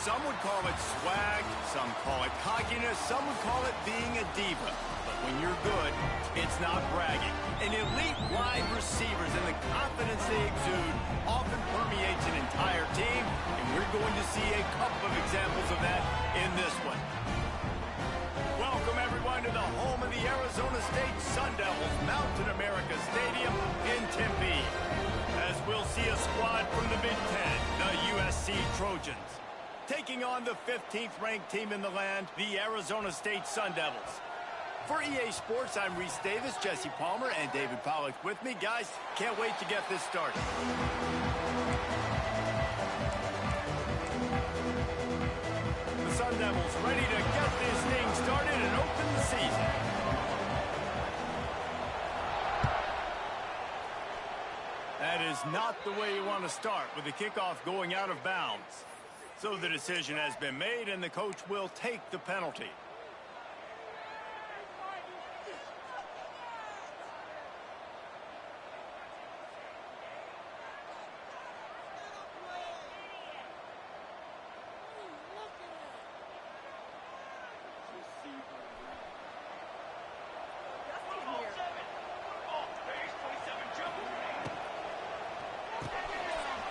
Some would call it swag, some call it cockiness, some would call it being a diva. But when you're good, it's not bragging. An elite wide receivers and the confidence they exude often permeates an entire team, and we're going to see a couple of examples of that in this one. Welcome, everyone, to the home of the Arizona State Sun Devils, Mountain America Stadium in Tempe, as we'll see a squad from the Big Ten, the USC Trojans, taking on the 15th-ranked team in the land, the Arizona State Sun Devils. For EA Sports, I'm Reese Davis, Jesse Palmer, and David Pollack with me. Guys, can't wait to get this started. The Sun Devils ready to get this thing started and open the season. That is not the way you want to start, with the kickoff going out of bounds. So the decision has been made, and the coach will take the penalty.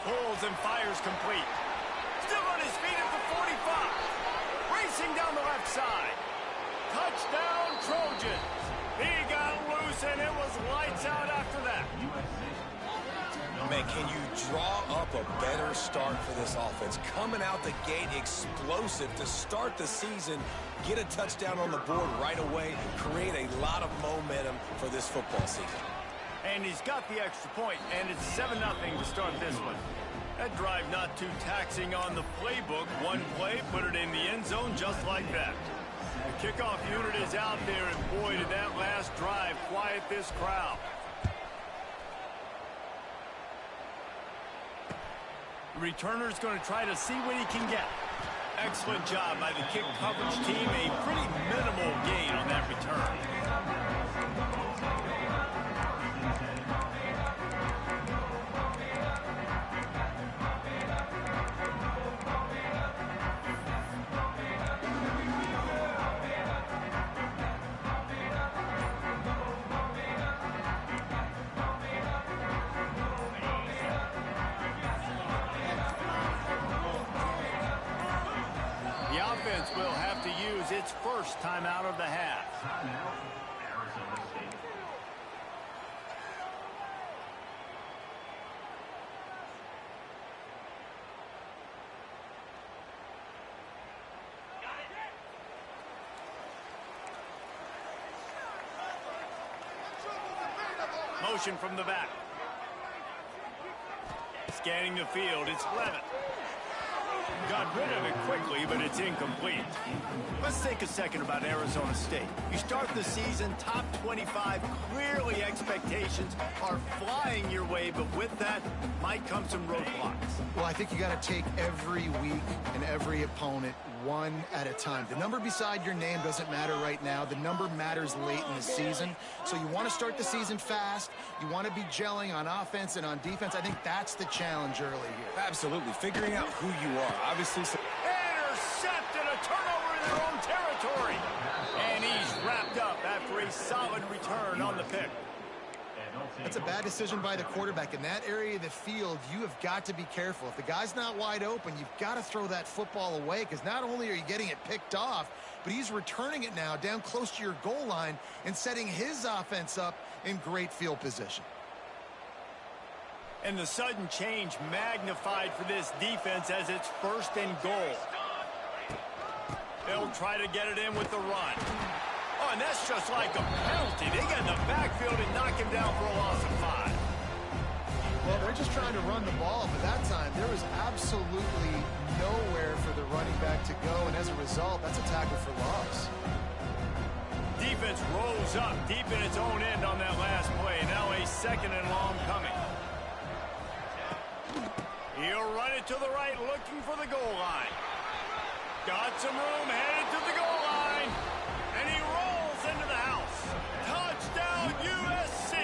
Pulls and fires complete. Still on his feet at the 45. Racing down the left side. Touchdown, Trojans. He got loose, and it was lights out after that. Man, can you draw up a better start for this offense? Coming out the gate explosive to start the season, get a touchdown on the board right away, create a lot of momentum for this football season. And he's got the extra point, and it's 7-0 to start this one. That drive not too taxing on the playbook. One play, put it in the end zone just like that. The kickoff unit is out there, and boy, did that last drive quiet this crowd. The returner's going to try to see what he can get. Excellent job by the kick coverage team. A pretty minimal gain on that return. Will have to use its first timeout of the half. Motion from the back. Scanning the field, it's Levitt. Got rid of it quickly, but it's incomplete. Let's take a second about Arizona State. You start the season top 25. Clearly expectations are flying your way, but with that might come some roadblocks. Well, I think you got to take every week and every opponent one at a time. The number beside your name doesn't matter right now. The number matters late in the season. So you want to start the season fast. You want to be gelling on offense and on defense. I think that's the challenge early here. Absolutely. Figuring out who you are. Obviously. Intercepted, a turnover in their own territory. And he's wrapped up after a solid return on the pick. That's a bad decision by the quarterback. In that area of the field, you have got to be careful. If the guy's not wide open, you've got to throw that football away, because not only are you getting it picked off, but he's returning it now down close to your goal line and setting his offense up in great field position. And the sudden change magnified for this defense as it's 1st and goal. They'll try to get it in with the run. Oh, and that's just like a penalty. They get in the backfield and knock him down for a loss of 5. Well, they're just trying to run the ball, but that time there was absolutely nowhere for the running back to go, and as a result, that's a tackle for loss. Defense rose up deep in its own end on that last play. Now a 2nd and long coming. He'll run it to the right, looking for the goal line. Got some room, headed to the goal line. And he rolls into the house. Touchdown, USC!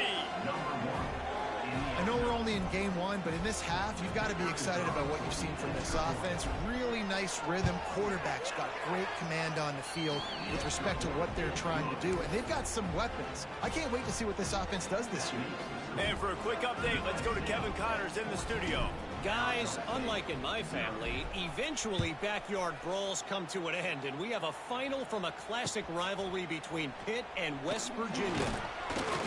I know we're only in in game one, but in this half, you've got to be excited about what you've seen from this offense. Really nice rhythm. Quarterback's got great command on the field with respect to what they're trying to do, and they've got some weapons. I can't wait to see what this offense does this year. And for a quick update, let's go to Kevin Connors in the studio. Guys, unlike in my family, eventually backyard brawls come to an end, and we have a final from a classic rivalry between Pitt and West Virginia.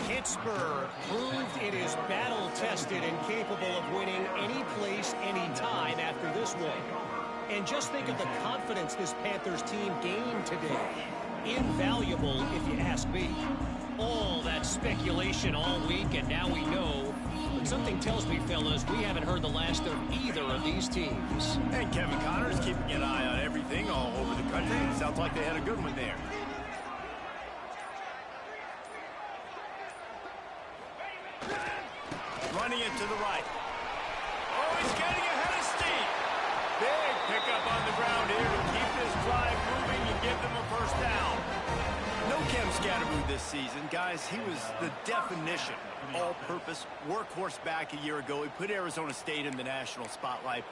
Pittsburgh proved it is battle-tested and capable of winning any place, any time after this one. And just think of the confidence this Panthers team gained today. Invaluable, if you ask me. All that speculation all week, and now we know. But something tells me, fellas, we haven't heard the last of either of these teams. And Kevin Connors keeping an eye on everything all over the country. Sounds like they had a good one there. Running it to the right. Oh, he's getting ahead of steam. Big pickup on the ground here to keep this drive moving and give them a first down. No Cam Scatterboot this season. Guys, he was the definition of all-purpose workhorse back a year ago. He put Arizona State in the national spotlight.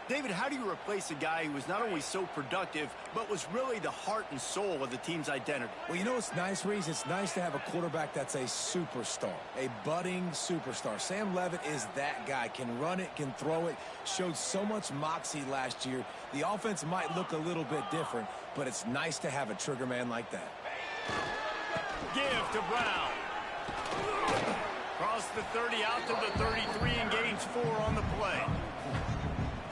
David, how do you replace a guy who was not only so productive, but was really the heart and soul of the team's identity? Well, you know what's nice, Reese? It's nice to have a quarterback that's a superstar, a budding superstar. Sam Levitt is that guy. Can run it, can throw it, showed so much moxie last year. The offense might look a little bit different, but it's nice to have a trigger man like that. Give to Brown. Across the 30 out to the 33 and gains 4 on the play.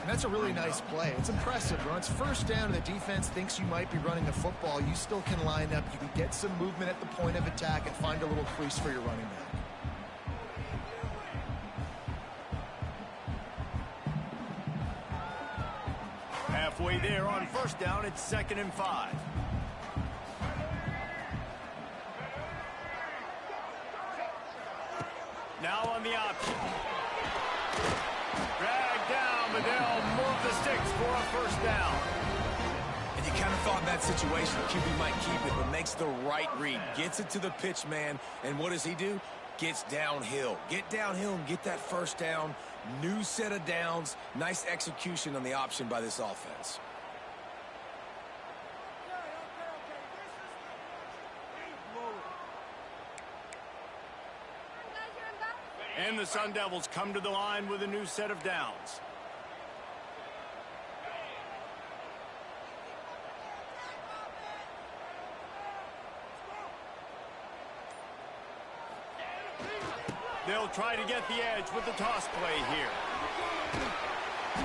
And that's a really nice play. It's impressive. When it's first down and the defense thinks you might be running the football, you still can line up. You can get some movement at the point of attack and find a little crease for your running back. Halfway there on first down, it's 2nd and 5. Now on the option. Drag down, but they'll move the sticks for a first down. And you kind of thought in that situation, QB might keep it, but makes the right read. Gets it to the pitch man, and what does he do? Gets downhill. Get downhill and get that first down. New set of downs. Nice execution on the option by this offense. And the Sun Devils come to the line with a new set of downs. They'll try to get the edge with the toss play here.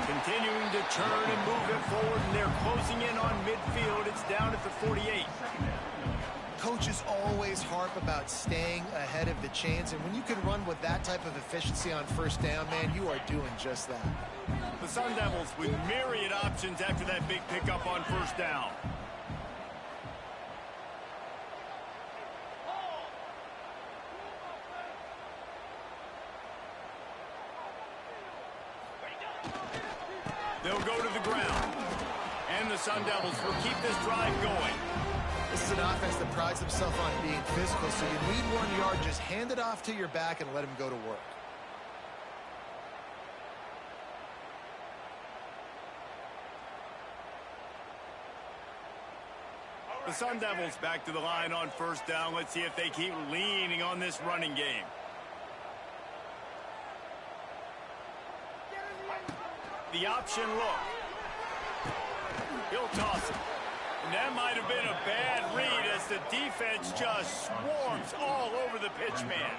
Continuing to churn and move it forward, and they're closing in on midfield. It's down at the 48. Coaches always harp about staying ahead of the chains, and when you can run with that type of efficiency on first down, man, you are doing just that. The Sun Devils with myriad options after that big pickup on first down. They'll go to the ground. And the Sun Devils will keep this drive going. This is an offense that prides himself on being physical, so you need 1 yard, just hand it off to your back and let him go to work. The Sun Devils back to the line on first down. Let's see if they keep leaning on this running game. The option look. He'll toss it. And that might have been a bad read as the defense just swarms all over the pitch man.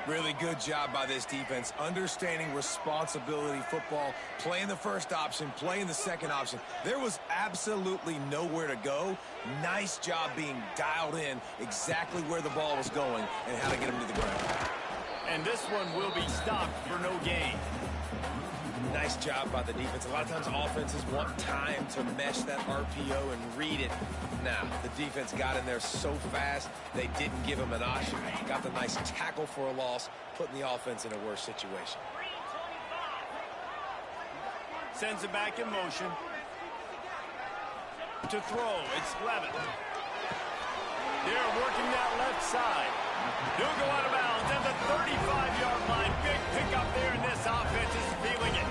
Really good job by this defense, understanding responsibility football, playing the first option, playing the second option. There was absolutely nowhere to go. Nice job being dialed in exactly where the ball was going and how to get him to the ground. And this one will be stopped for no gain. Nice job by the defense. A lot of times offenses want time to mesh that RPO and read it. Now, the defense got in there so fast, they didn't give him an option. Got the nice tackle for a loss, putting the offense in a worse situation. Sends it back in motion. To throw, it's Levitt. They're working that left side. He'll go out of bounds at the 35-yard line. Big pickup there, and this offense is feeling it.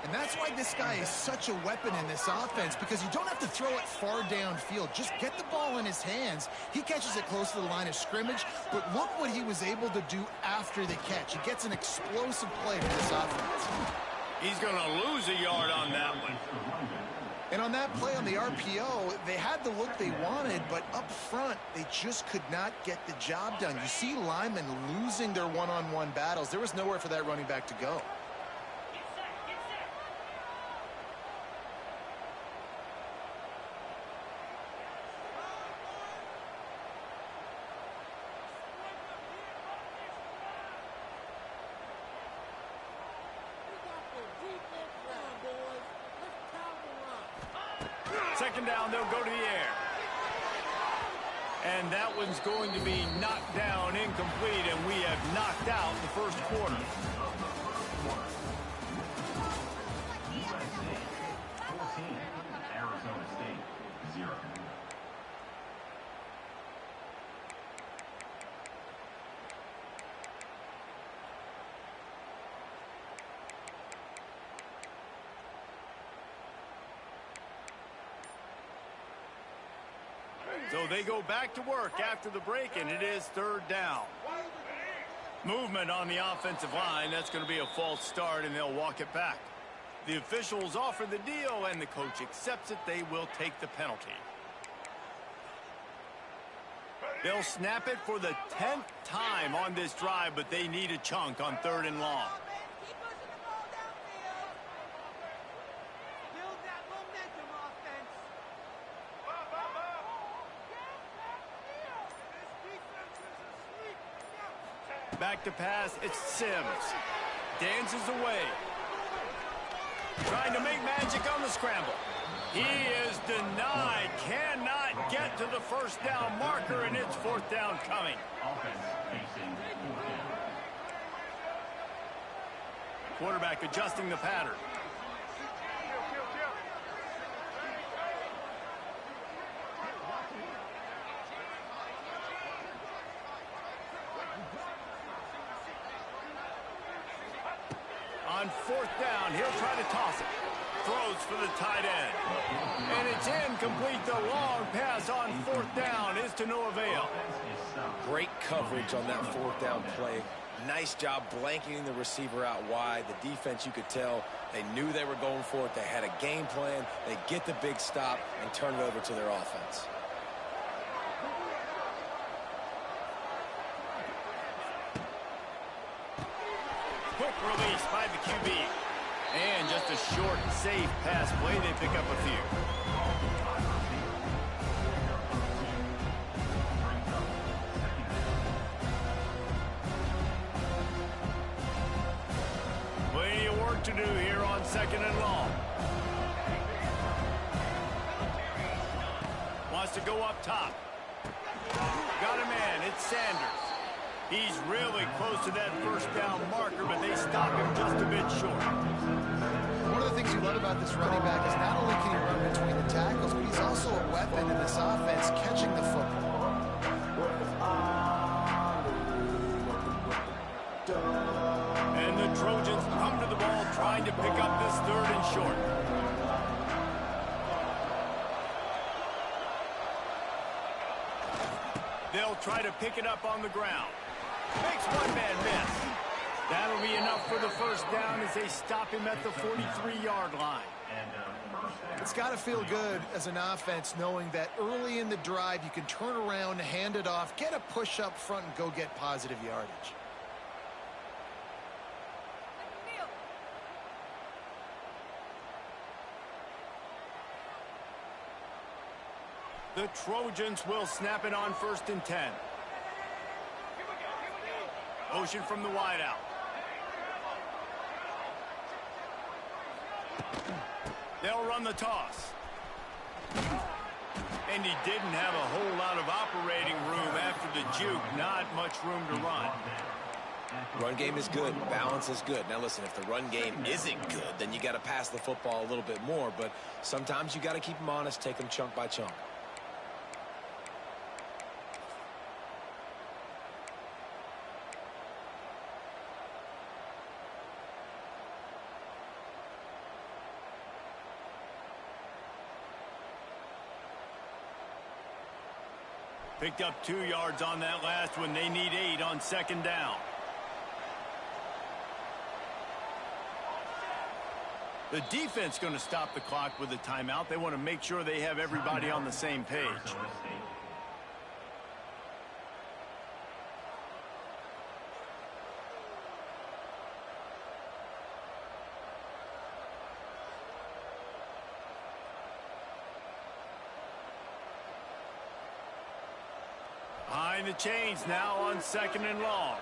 And that's why this guy is such a weapon in this offense, because you don't have to throw it far downfield. Just get the ball in his hands. He catches it close to the line of scrimmage, but look what he was able to do after the catch. He gets an explosive play for this offense. He's going to lose a yard on that one. And on that play on the RPO, they had the look they wanted, but up front, they just could not get the job done. You see linemen losing their one-on-one battles. There was nowhere for that running back to go. Second down, they'll go to the air. And that one's going to be knocked down, incomplete, and we have knocked out the first quarter. Arizona State 0. So they go back to work after the break, and it is third down. Movement on the offensive line. That's going to be a false start, and they'll walk it back. The officials offer the deal, and the coach accepts it. They will take the penalty. They'll snap it for the 10th time on this drive, but they need a chunk on third and long. Back to pass, it's Sims. Dances away. Trying to make magic on the scramble. He is denied. Cannot get to the first down marker, and it's fourth down coming. Quarterback adjusting the pattern. On fourth down, he'll try to toss it. Throws for the tight end. And it's incomplete. The long pass on fourth down is to no avail. Great coverage on that fourth down play. Nice job blanketing the receiver out wide. The defense, you could tell, they knew they were going for it. They had a game plan. They get the big stop and turn it over to their offense. Quick release by the QB. And just a short, safe pass play. They pick up a few. Plenty of work to do here on second and long. Wants to go up top. Got a man. It's Sanders. He's really close to that first down marker, but they stop him just a bit short. One of the things you love about this running back is not only can he run between the tackles, but he's also a weapon in this offense catching the football. And the Trojans come to the ball trying to pick up this third and short. They'll try to pick it up on the ground. Makes one man miss. That'll be enough for the first down as they stop him at the 43-yard line. It's got to feel good as an offense knowing that early in the drive you can turn around, hand it off, get a push up front, and go get positive yardage. The Trojans will snap it on first and 10. Motion from the wideout. They'll run the toss. And he didn't have a whole lot of operating room after the juke. Not much room to run. Run game is good. Balance is good. Now, listen, if the run game isn't good, then you got to pass the football a little bit more. But sometimes you got to keep them honest, take them chunk by chunk. Picked up 2 yards on that last one. They need 8 on second down. The defense going to stop the clock with a timeout. They want to make sure they have everybody on the same page. Behind the chains now on second and long.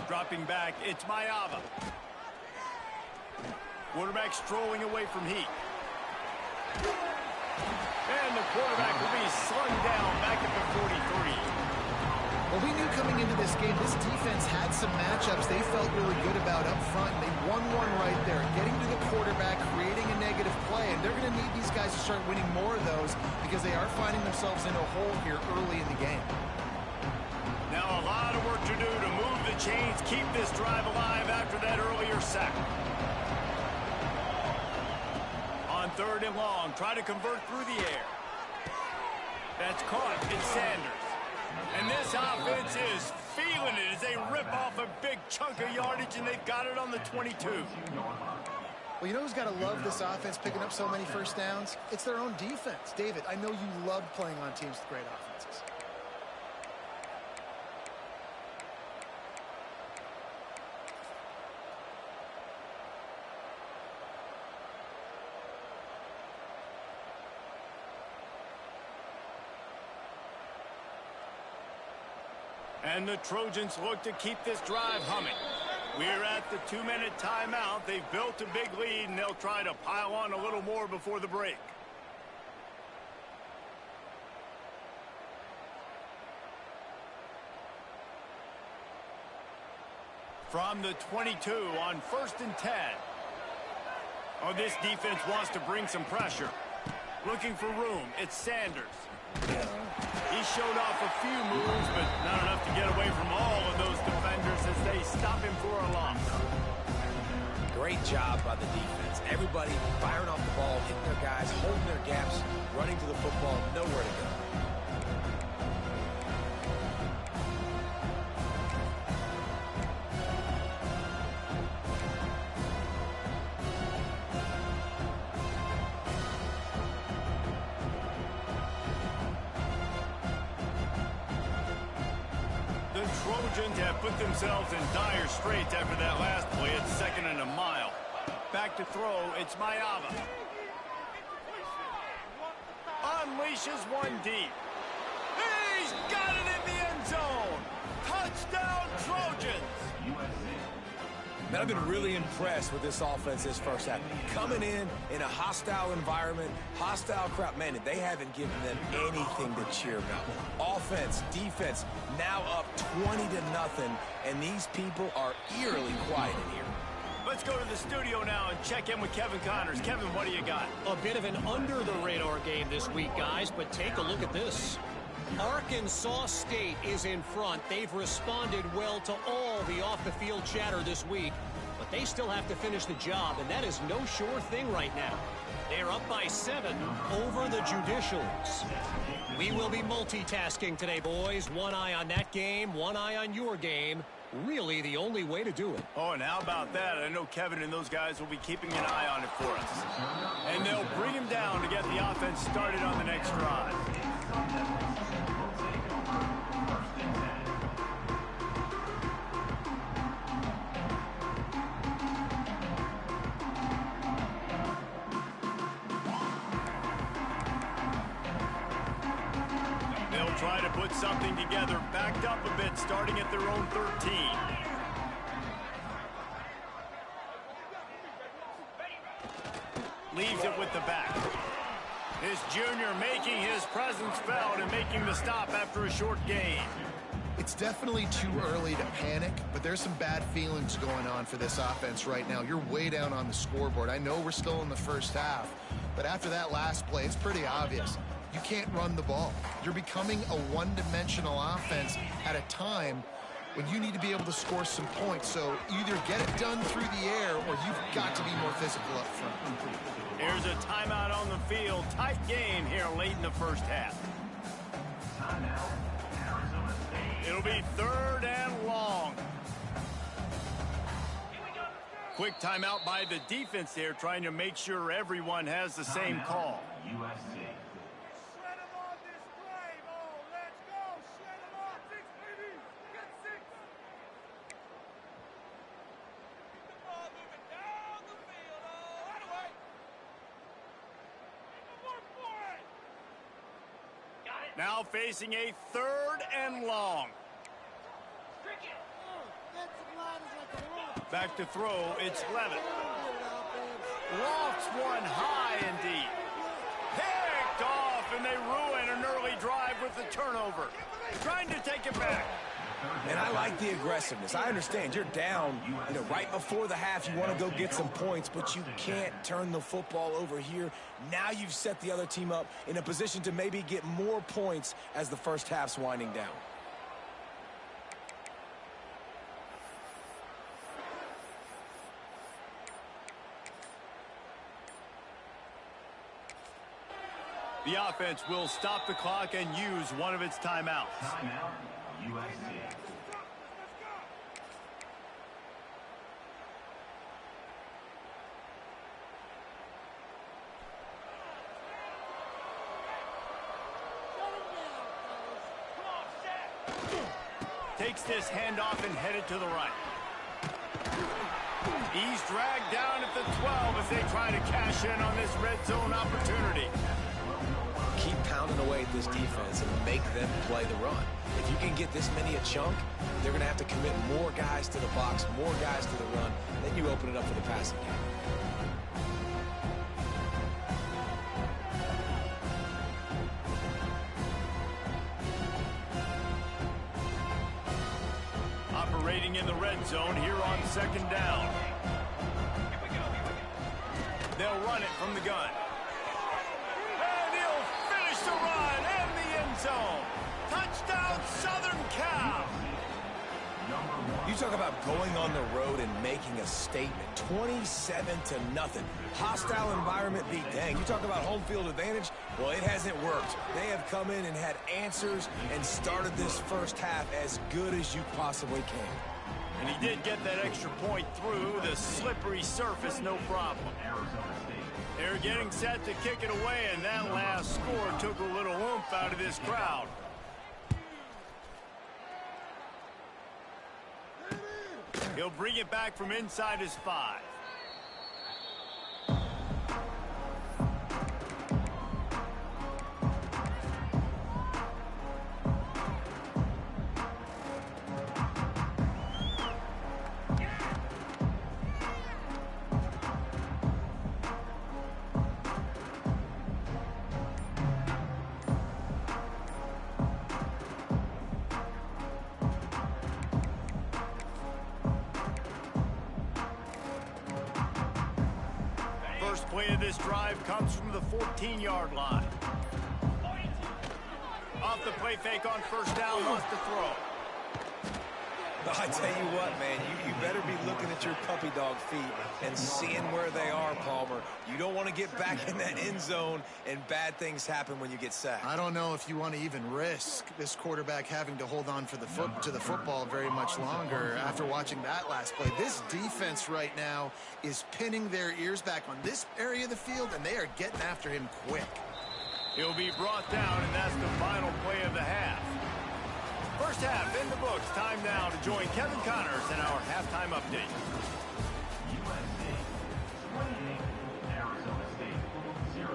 Dropping back, it's Mayava. Quarterback strolling away from heat. And the quarterback will be slung down back at the 43. Well, we knew coming into this game, this defense had some matchups they felt really good about up front. They won one right there, getting to the quarterback, creating a negative play, and they're going to need these guys to start winning more of those because they are finding themselves in a hole here early in the game. Now a lot of work to do to move the chains, keep this drive alive after that earlier sack. On third and long, try to convert through the air. That's caught. It's Sanders. And this offense is feeling it as they rip off a big chunk of yardage, and they've got it on the 22. Well, you know who's got to love this offense picking up so many first downs? It's their own defense. David, I know you love playing on teams with great offenses. And the Trojans look to keep this drive humming. We're at the 2-minute timeout. They've built a big lead, and they'll try to pile on a little more before the break. From the 22 on 1st and 10. Oh, this defense wants to bring some pressure. Looking for room. It's Sanders. He showed off a few moves, but not enough to get away from all of those defenders as they stop him for a loss. Great job by the defense. Everybody firing off the ball, hitting their guys, holding their gaps, running to the football, nowhere to go. Trojans have put themselves in dire straits after that last play. It's 2nd and a mile. Back to throw, it's Mayava. Unleashes one deep. He's got it in the end zone. Touchdown, Trojans. Man, I've been really impressed with this offense this first half. Coming in a hostile environment, hostile crowd. Man, they haven't given them anything to cheer about. Offense, defense, now up 20-0, and these people are eerily quiet in here. Let's go to the studio now and check in with Kevin Connors. Kevin, what do you got? A bit of an under-the-radar game this week, guys, but take a look at this. Arkansas State is in front. They've responded well to all the off-the-field chatter this week, but they still have to finish the job, and that is no sure thing right now. They're up by 7 over the Judicials. We will be multitasking today, boys. One eye on that game, one eye on your game. Really the only way to do it. Oh, and how about that? I know Kevin and those guys will be keeping an eye on it for us. And they'll bring him down to get the offense started on the next drive. Try to put something together, backed up a bit, starting at their own 13. Leaves it with the back. This junior making his presence felt and making the stop after a short gain. It's definitely too early to panic, but there's some bad feelings going on for this offense right now. You're way down on the scoreboard. I know we're still in the first half, but after that last play, it's pretty obvious. You can't run the ball. You're becoming a one-dimensional offense at a time when you need to be able to score some points. So either get it done through the air or you've got to be more physical up front. Here's a timeout on the field. Tight game here late in the first half. It'll be 3rd and long. Quick timeout by the defense there, trying to make sure everyone has the same call. USC. Now facing a 3rd and long. Back to throw, it's Levitt. Lofts one high indeed. Picked off, and they ruin an early drive with the turnover. Trying to take it back. And I like the aggressiveness. I understand you're down, right before the half. You want to go get some points, but you can't turn the football over here. Now you've set the other team up in a position to maybe get more points as the first half's winding down. The offense will stop the clock and use one of its timeouts. Timeout, USC. Takes this handoff and headed to the right. He's dragged down at the 12 as they try to cash in on this red zone opportunity. Keep pounding away at this defense and make them play the run. If you can get this many a chunk, they're going to have to commit more guys to the box, more guys to the run. Then you open it up for the passing game. Operating in the red zone here on 2nd down. They'll run it from the gun. And he'll finish the run in the end zone. Touchdown, Southern Cal. You talk about going on the road and making a statement. 27-0. Hostile environment beat dang. You talk about home field advantage. Well, it hasn't worked. They have come in and had answers and started this first half as good as you possibly can. And he did get that extra point through the slippery surface, no problem. They're getting set to kick it away, and that last score took a little oomph out of this crowd. He'll bring it back from inside his 5. First play of this drive comes from the 14-yard line. Off the play fake on 1st down, wants to throw. I tell you what, man, you better be looking at your puppy dog feet and seeing where they are, Palmer. You don't want to get back in that end zone and bad things happen when you get sacked. I don't know if you want to even risk this quarterback having to hold on for the football very much longer after watching that last play. This defense right now is pinning their ears back on this area of the field, and they are getting after him quick. He'll be brought down, and that's the final play of the half. First half in the books. Time now to join Kevin Connors in our halftime update. USC 28, Arizona State 0.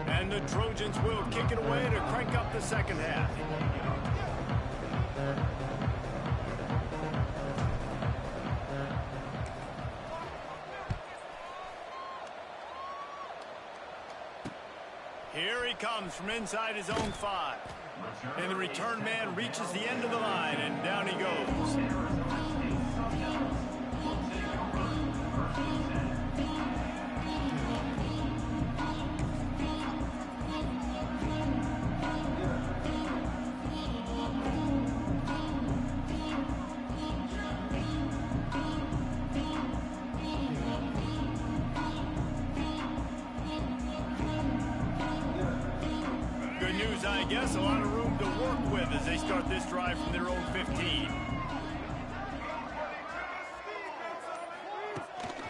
And the Trojans will kick it away to crank up the second half. Here he comes from inside his own 5. And the return man reaches the end of the line, and down he goes. guess a lot of room to work with as they start this drive from their own 15.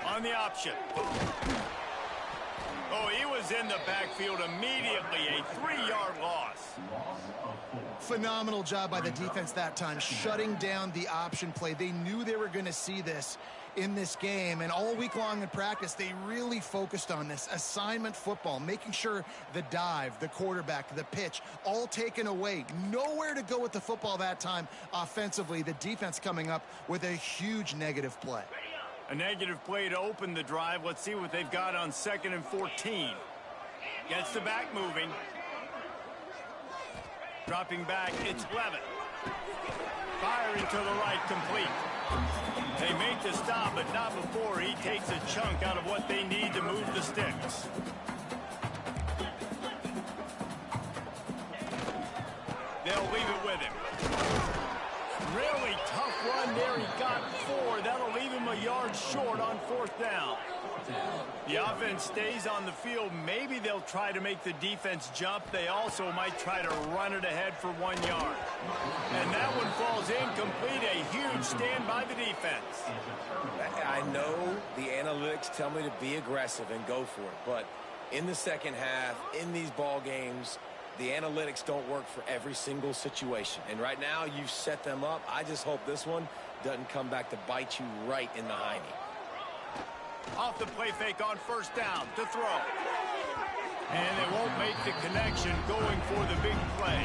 On the option. Oh, he was in the backfield immediately. A 3-yard loss. Phenomenal job by the defense that time, shutting down the option play. They knew they were going to see this in this game, and all week long in practice, they really focused on this assignment football, making sure the dive, the quarterback, the pitch, all taken away. Nowhere to go with the football that time offensively. The defense coming up with a huge negative play. A negative play to open the drive. Let's see what they've got on 2nd and 14. Gets the back moving. Dropping back, it's Levitt. Firing to the right, complete. They make the stop, but not before he takes a chunk out of what they need to move the sticks. They'll leave it with him. Really tough run there. He got 4. That'll leave him a yard short on 4th down. The offense stays on the field. Maybe they'll try to make the defense jump. They also might try to run it ahead for 1 yard. And that one falls incomplete. A huge stand by the defense. I know the analytics tell me to be aggressive and go for it, but in the second half, in these ball games, the analytics don't work for every single situation. And right now, you've set them up. I just hope this one doesn't come back to bite you right in the hiney. Off the play fake on 1st down to throw. And they won't make the connection going for the big play.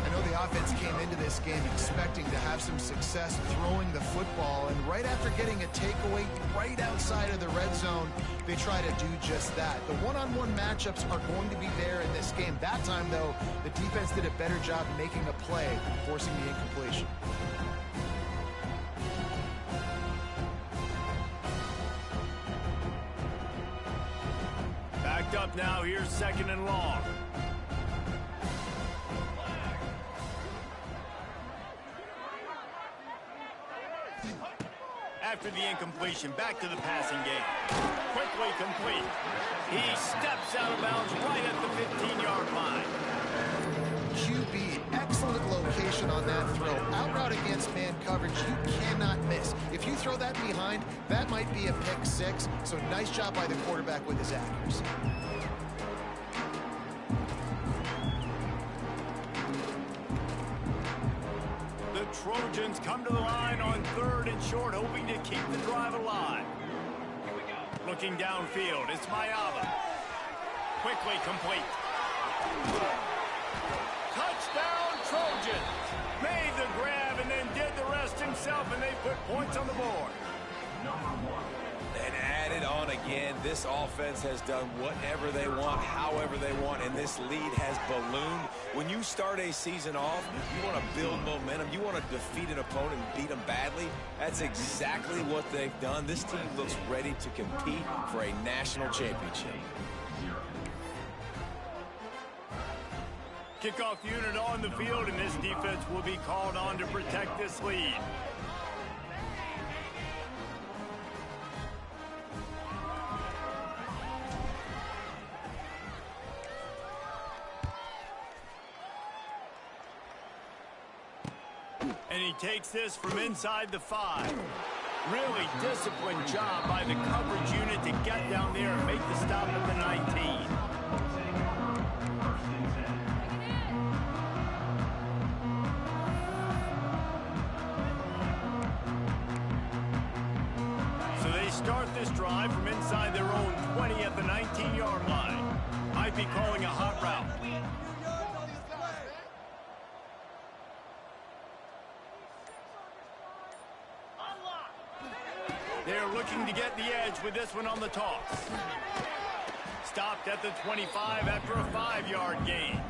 I know the offense came into this game expecting to have some success throwing the football, and right after getting a takeaway right outside of the red zone, they try to do just that. The one-on-one matchups are going to be there in this game. That time, though, the defense did a better job making a play, forcing the incompletion. Backed up now, here's 2nd and long. After the incompletion, back to the passing game. Quickly complete. He steps out of bounds right at the 15-yard line. QB, excellent location on that throw. Out route against man coverage, you cannot miss. If you throw that behind, that might be a pick 6. So nice job by the quarterback with his accuracy. The Trojans come to the line on 3rd and short, hoping to keep the drive alive. Looking downfield, it's Mayaba. Quickly complete. Touchdown Trojans! Made the grab and then did the rest himself, and they put points on the board. And added on again, this offense has done whatever they want, however they want, and this lead has ballooned. When you start a season off, you want to build momentum. You want to defeat an opponent and beat them badly. That's exactly what they've done. This team looks ready to compete for a national championship. Kickoff unit on the field, and this defense will be called on to protect this lead. And he takes this from inside the 5. Really disciplined job by the coverage unit to get down there and make the stop at the 19. So they start this drive from inside their own 20 at the 19-yard line. Might be calling a hot route. They're looking to get the edge with this one on the toss. Stopped at the 25 after a 5-yard gain.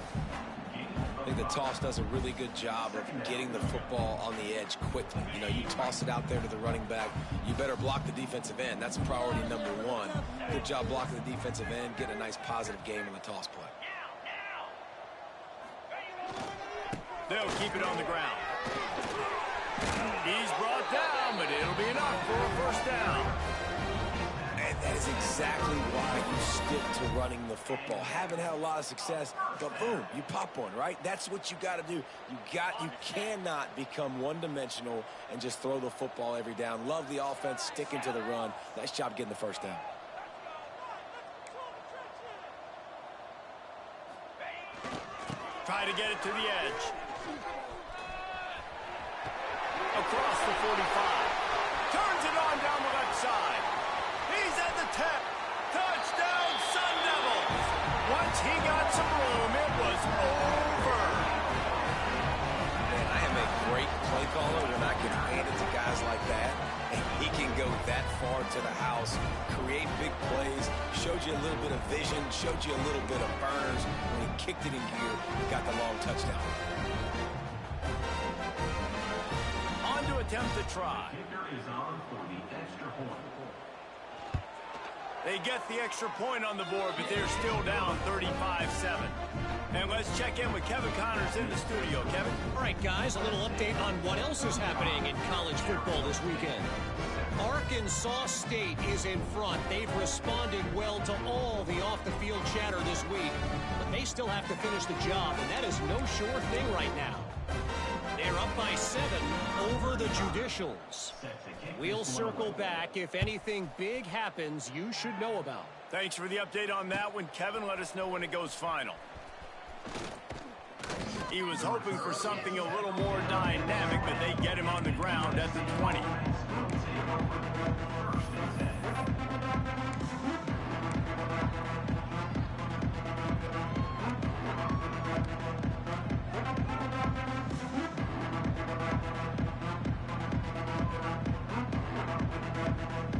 I think the toss does a really good job of getting the football on the edge quickly. You know, you toss it out there to the running back, you better block the defensive end. That's priority number 1. Good job blocking the defensive end, getting a nice positive game on the toss play. They'll keep it on the ground. He's brought down, but it'll be enough for a 1st down. And That is exactly why you stick to running the football. Haven't had a lot of success, but boom, you pop one, right? That's what you got to do. You cannot become one-dimensional and just throw the football every down. Love the offense, sticking to the run. Nice job getting the first down. Try to get it to the edge. Across the 45. Turns it on down the left side. He's at the 10. Touchdown, Sun Devils. Once he got some room, it was over. Man, I am a great play caller when I can hand it to guys like that. And he can go that far to the house, create big plays, showed you a little bit of vision, showed you a little bit of burners. When he kicked it in gear, he got the long touchdown. On to attempt to try. Kicker is on for the extra point. They get the extra point on the board, but they're still down 35-7. And let's check in with Kevin Connors in the studio. Kevin? All right, guys, a little update on what else is happening in college football this weekend. Arkansas State is in front. They've responded well to all the off-the-field chatter this week, but they still have to finish the job, and that is no sure thing right now. They're up by 7 over the Judicials. We'll circle back if anything big happens you should know about. Thanks for the update on that one, Kevin. Let us know when it goes final. He was hoping for something a little more dynamic, but they get him on the ground at the 20.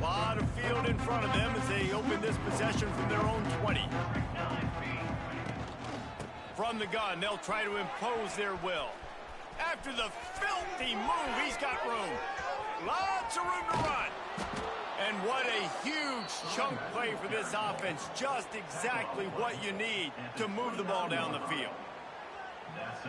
Lot of field in front of them as they open this possession from their own 20. From the gun, they'll try to impose their will. After the filthy move, he's got room. Lots of room to run. And what a huge chunk play for this offense. Just exactly what you need to move the ball down the field.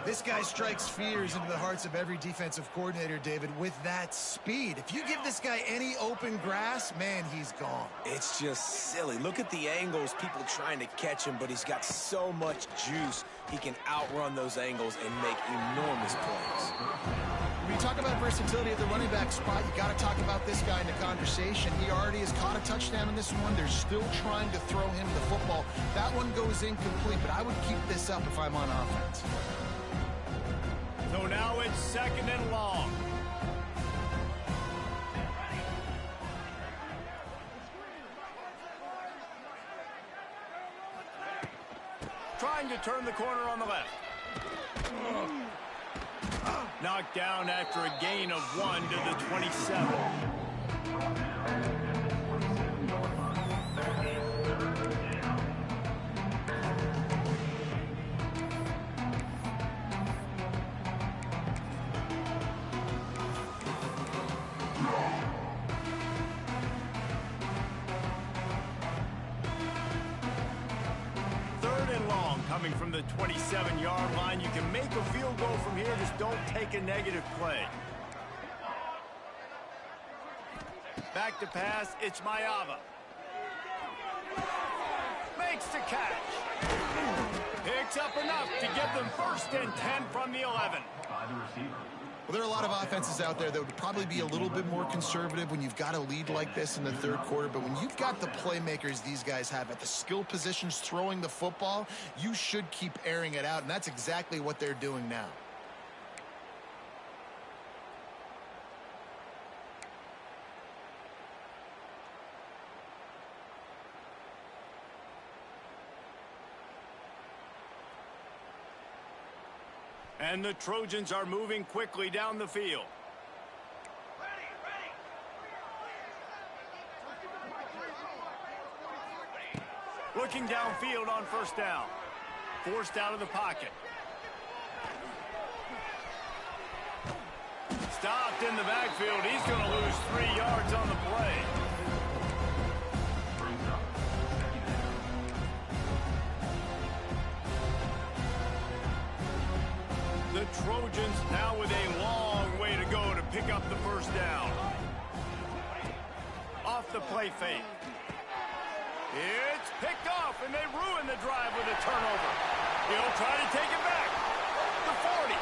This guy strikes fears into the hearts of every defensive coordinator, David, with that speed. If you give this guy any open grass, man, he's gone. It's just silly. Look at the angles, people trying to catch him, but he's got so much juice. He can outrun those angles and make enormous plays. When you talk about versatility at the running back spot, you got to talk about this guy in the conversation. He already has caught a touchdown in this one. They're still trying to throw him the football. That one goes incomplete, but I would keep this up if I'm on offense. So now it's 2nd and long. Trying to turn the corner on the left. Knocked down after a gain of 1 to the 27. Coming from the 27-yard line. You can make a field goal from here, just don't take a negative play. Back to pass, it's Mayava. Makes the catch. Picks up enough to get them 1st and 10 from the 11. By the receiver. Well, there are a lot of offenses out there that would probably be a little bit more conservative when you've got a lead like this in the 3rd quarter. But when you've got the playmakers these guys have at the skill positions throwing the football, you should keep airing it out. And that's exactly what they're doing now. And the Trojans are moving quickly down the field. Looking downfield on 1st down. Forced out of the pocket. Stopped in the backfield. He's going to lose 3 yards on the play. The Trojans now with a long way to go to pick up the 1st down. Off the play fake. It's picked off, and they ruin the drive with a turnover. He'll try to take it back. The 40.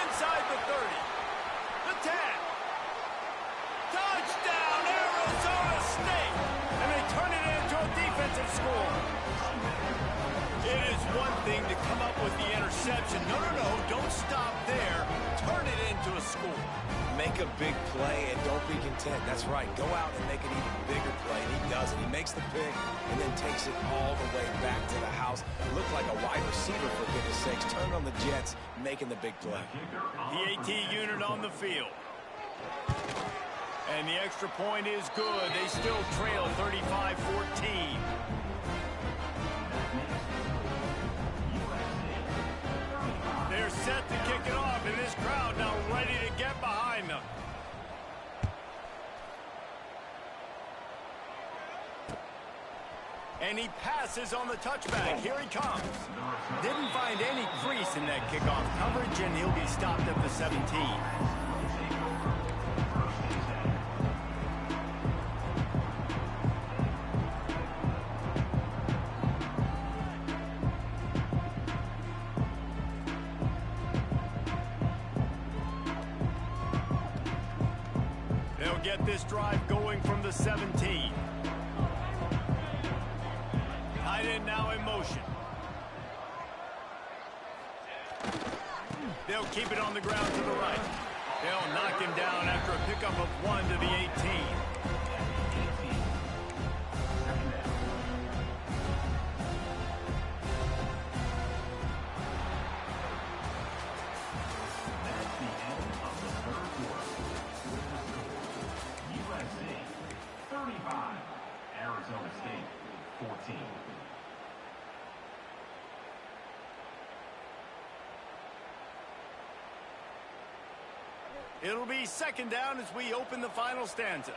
Inside the 30. The 10. Touchdown, Arizona State! And they turn it into a defensive score. It is one thing to come up with the interception. No, don't stop there. Turn it into a score. Make a big play and don't be content. That's right. Go out and make an even bigger play. And he does it. He makes the pick and then takes it all the way back to the house. It looked like a wide receiver, for goodness sakes. Turned on the Jets, making the big play. The AT unit on the field. And the extra point is good. They still trail 35-14. They're set to kick it off, and this crowd now ready to get behind them. And he passes on the touchback. Here he comes. Didn't find any crease in that kickoff coverage, and he'll be stopped at the 17. They'll get this drive going from the 17. Tight end now in motion. They'll keep it on the ground to the right. They'll knock him down after a pickup of 1 to the 18. Arizona State, 14. It'll be second down as we open the final stanza.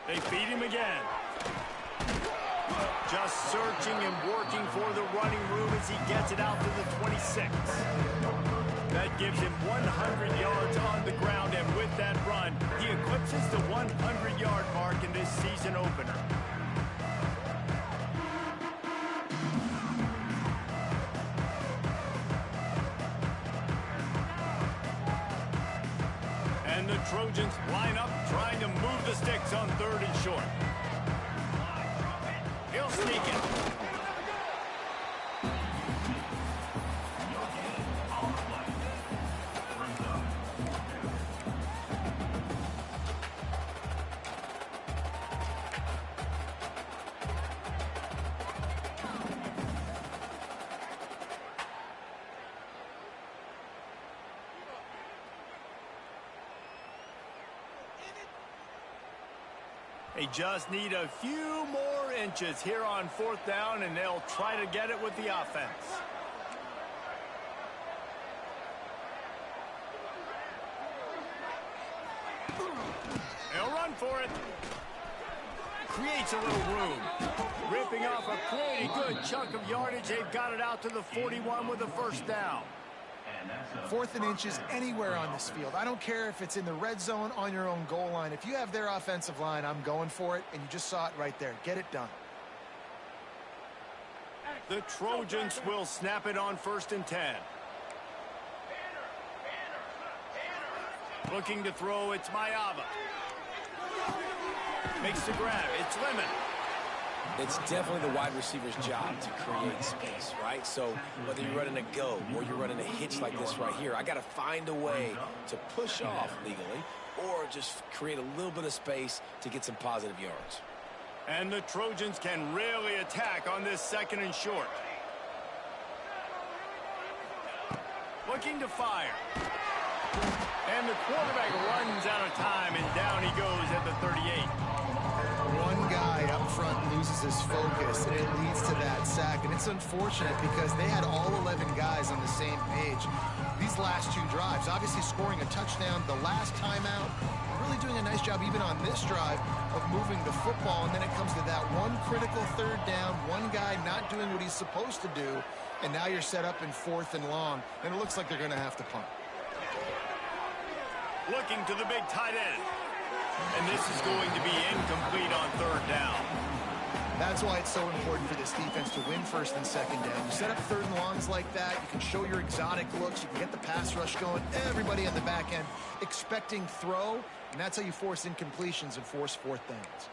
They feed him again. Just searching and working for the running room as he gets it out to the 26. That gives him 100 yards on the ground, and with that run, he eclipses the 100-yard mark in this season opener. And the Trojans line up, trying to move the sticks on 3rd and short. He'll sneak it. They just need a few more inches here on 4th down, and they'll try to get it with the offense. They'll run for it. Creates a little room. Ripping off a pretty good chunk of yardage. They've got it out to the 41 with a 1st down. 4th and inches anywhere on this field. I don't care if it's in the red zone, on your own goal line. If you have their offensive line, I'm going for it, and you just saw it right there. Get it done. The Trojans will snap it on 1st and 10. Looking to throw, it's Mayava. Makes the grab, it's Lemon. It's definitely the wide receiver's job to create space, right? So whether you're running a go or you're running a hitch like this right here, I got to find a way to push off legally or just create a little bit of space to get some positive yards. And the Trojans can really attack on this 2nd and short. Looking to fire. And the quarterback runs out of time, and down he goes at the 38. One guy up front loses his focus, and it leads to that sack. And it's unfortunate because they had all 11 guys on the same page. These last 2 drives, obviously scoring a touchdown, the last timeout, really doing a nice job even on this drive of moving the football. And then it comes to that one critical 3rd down, one guy not doing what he's supposed to do, and now you're set up in 4th and long, and it looks like they're going to have to punt. Looking to the big tight end. And this is going to be incomplete on third down. That's why it's so important for this defense to win first and second down. You set up third and longs like that, you can show your exotic looks, you can get the pass rush going, everybody on the back end expecting throw, and that's how you force incompletions and force fourth downs.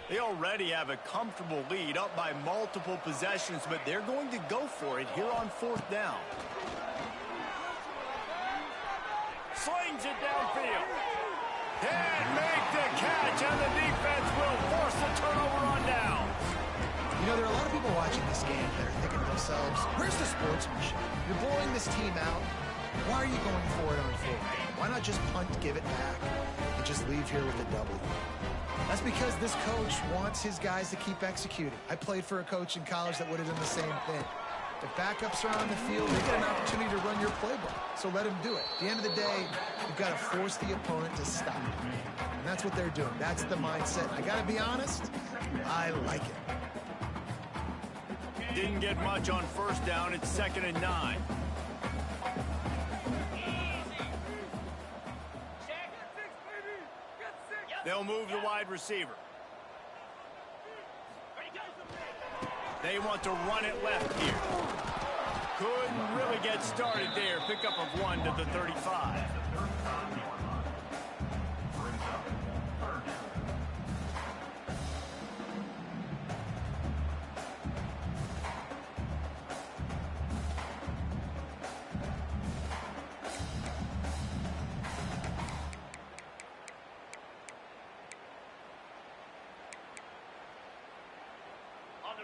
They already have a comfortable lead, up by multiple possessions, but they're going to go for it here on fourth down. Slings it downfield. And make the catch, and the defense will force the turnover on down. You know, there are a lot of people watching this game that are thinking to themselves, where's the sportsmanship? You're blowing this team out. Why are you going for it on fourth down? Why not just punt, give it back, and just leave here with a W? That's because this coach wants his guys to keep executing. I played for a coach in college that would have done the same thing. If backups are on the field, they get an opportunity to run your playbook. So let them do it. At the end of the day, you've got to force the opponent to stop. And that's what they're doing. That's the mindset. I got to be honest, I like it. Didn't get much on first down. It's 2nd and 9. They'll move the wide receiver. They want to run it left here. Couldn't really get started there. Pickup of 1 to the 35.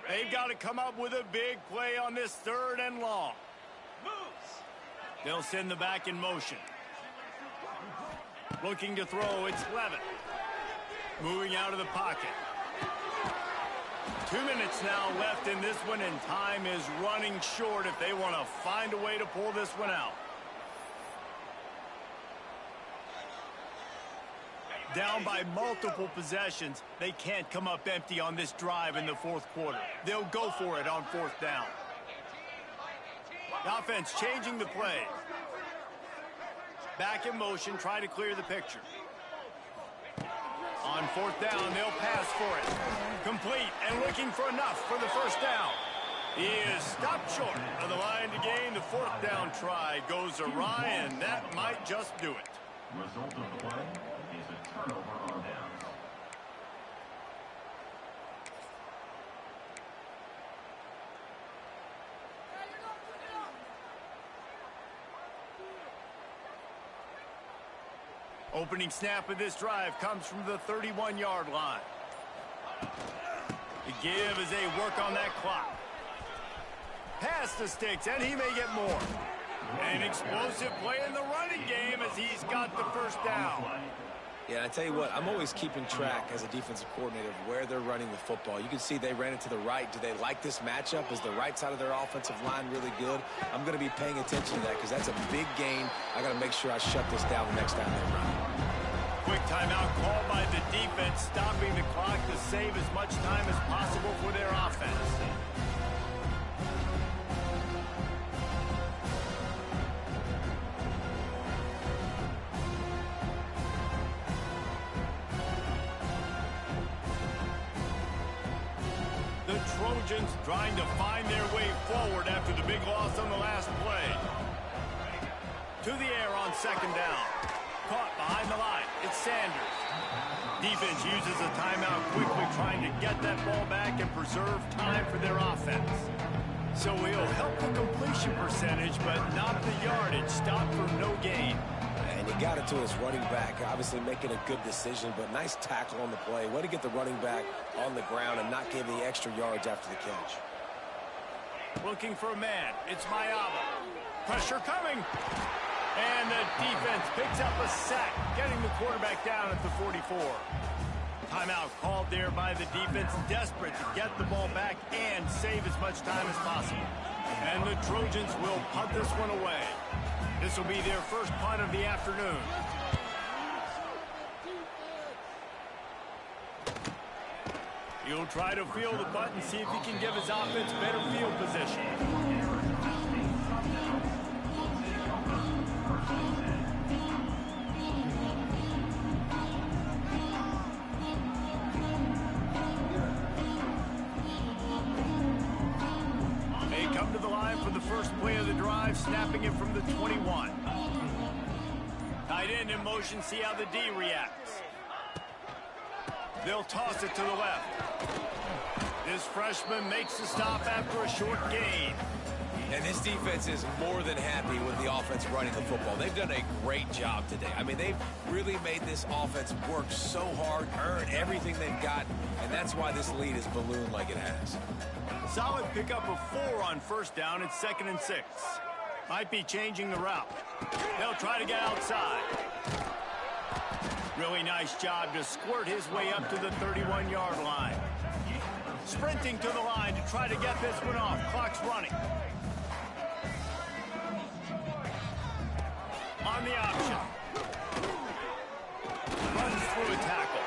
They've got to come up with a big play on this 3rd and long. They'll send the back in motion. Looking to throw, it's Levin. Moving out of the pocket. 2 minutes now left in this one, and time is running short if they want to find a way to pull this one out. Down by multiple possessions, they can't come up empty on this drive in the 4th quarter. They'll go for it on 4th down. The offense changing the play. Back in motion, try to clear the picture. On 4th down, they'll pass for it. Complete and looking for enough for the 1st down. He is stopped short of the line to gain. The 4th down try goes awry, and that might just do it. Result of the play is a turnover on downs. Opening snap of this drive comes from the 31-yard line. The give as they work on that clock. Pass the sticks, and he may get more. An explosive play in the running game as he's got the 1st down. Yeah, and I tell you what, I'm always keeping track as a defensive coordinator of where they're running the football. You can see they ran it to the right. Do they like this matchup? Is the right side of their offensive line really good? I'm going to be paying attention to that because that's a big gain. I got to make sure I shut this down the next time they run. Quick timeout called by the defense, stopping the clock to save as much time as possible for their offense. The Trojans trying to find their way forward after the big loss on the last play. To the air on 2nd down. Caught behind the line. It's Sanders. Defense uses a timeout quickly, trying to get that ball back and preserve time for their offense. So he'll help the completion percentage, but not the yardage. Stop for no gain. And he got it to his running back, obviously making a good decision, but nice tackle on the play. Way to get the running back on the ground and not give the extra yards after the catch. Looking for a man. It's Mayaba. Pressure coming. And the defense picks up a sack, getting the quarterback down at the 44. Timeout called there by the defense, desperate to get the ball back and save as much time as possible. And the Trojans will punt this one away. This will be their first punt of the afternoon. He'll try to field the punt and see if he can give his offense better field position. They come to the line for the first play of the drive, snapping it from the 21. Tight end in motion, see how the D reacts. They'll toss it to the left. This freshman makes the stop after a short gain. And this defense is more than happy with the offense running the football. They've done a great job today. I mean, they've really made this offense work so hard, earn everything they've got, and that's why this lead is ballooned like it has. Solid pickup of 4 on first down. It's 2nd and 6. Might be changing the route. They'll try to get outside. Really nice job to squirt his way up to the 31-yard line. Sprinting to the line to try to get this one off. Clock's running. On the option. Runs through a tackle.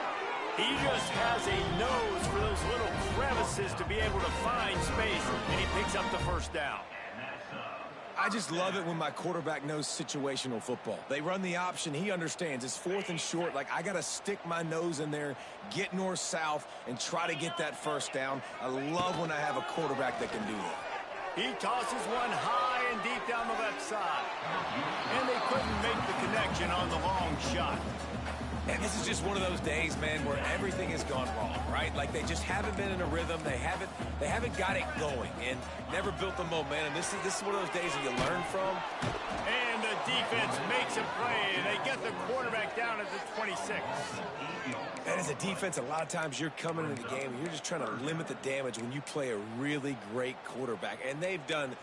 He just has a nose for those little crevices to be able to find space, and he picks up the first down. I just love it when my quarterback knows situational football. They run the option. He understands. It's 4th and short. Like, I got to stick my nose in there, get north-south, and try to get that first down. I love when I have a quarterback that can do that. He tosses one high and deep down the left side. And they couldn't make the connection on the long shot. And this is just one of those days, man, where everything has gone wrong, right? Like, they just haven't been in a rhythm. They haven't got it going and never built the momentum. This is one of those days that you learn from. And the defense makes a play. They get the quarterback down at the 26. And as a defense, a lot of times you're coming into the game and you're just trying to limit the damage when you play a really great quarterback. And they've done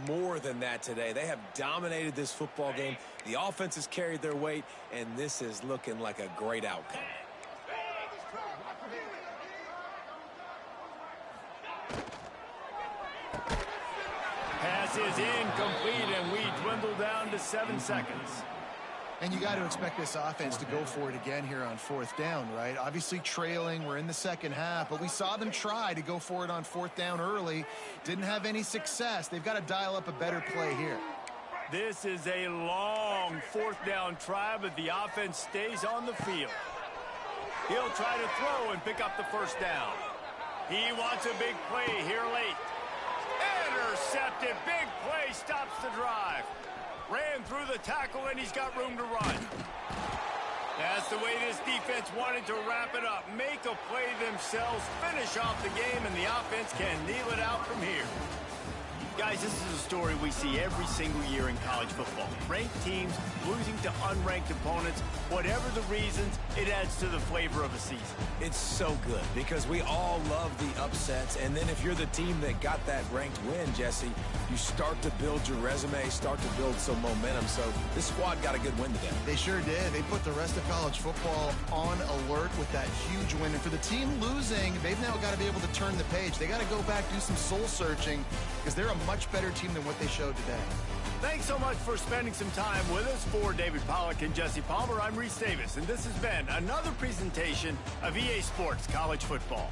more than that today. They have dominated this football game. The offense has carried their weight, and this is looking like a great outcome. Pass is incomplete, and we dwindle down to 7 seconds. And you got to expect this offense to go for it again here on 4th down, right? Obviously trailing, we're in the second half, but we saw them try to go for it on 4th down early. Didn't have any success. They've got to dial up a better play here. This is a long 4th down try, but the offense stays on the field. He'll try to throw and pick up the first down. He wants a big play here late. Intercepted. Big play stops the drive. Ran through the tackle, and he's got room to run. That's the way this defense wanted to wrap it up. Make a play themselves, finish off the game, and the offense can kneel it out from here. Guys, this is a story we see every single year in college football. Ranked teams losing to unranked opponents. Whatever the reasons, it adds to the flavor of a season. It's so good because we all love the upsets. And then if you're the team that got that ranked win, Jesse, you start to build your resume, start to build some momentum. So this squad got a good win today. They sure did. They put the rest of college football on alert with that huge win. And for the team losing, they've now got to be able to turn the page. They got to go back, do some soul searching, because they're a much better team than what they showed today. Thanks so much for spending some time with us. For David Pollack and Jesse Palmer, I'm Reese Davis, and this has been another presentation of EA Sports College Football.